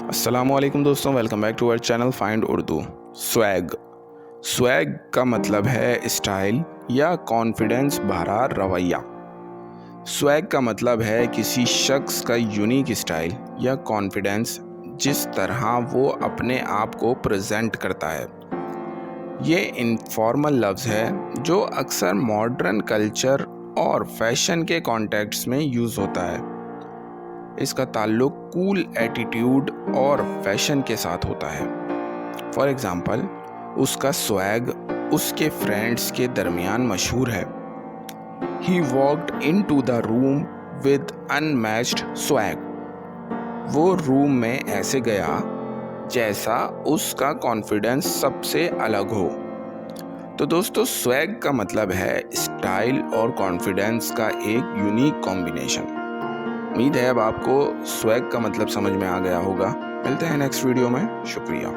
अस्सलामुअलैकुम दोस्तों, welcome back to our channel find Urdu. Swag का मतलब है स्टाइल या कॉन्फिडेंस भरा रवैया। स्वैग का मतलब है किसी शख्स का यूनिक स्टाइल या कॉन्फिडेंस, जिस तरह वो अपने आप को प्रेजेंट करता है। ये इनफॉर्मल लफ्ज़ है जो अक्सर मॉडर्न कल्चर और फैशन के कॉन्टेक्स्ट में यूज़ होता है। इसका ताल्लुक कूल एटीट्यूड और फैशन के साथ होता है। फॉर एग्ज़ाम्पल, उसका स्वैग उसके फ्रेंड्स के दरमियान मशहूर है। He walked into the room with unmatched swag. वो रूम में ऐसे गया जैसा उसका कॉन्फिडेंस सबसे अलग हो। तो दोस्तों, स्वैग का मतलब है स्टाइल और कॉन्फिडेंस का एक यूनिक कॉम्बिनेशन। उम्मीद है अब आपको स्वैग का मतलब समझ में आ गया होगा। मिलते हैं नेक्स्ट वीडियो में। शुक्रिया।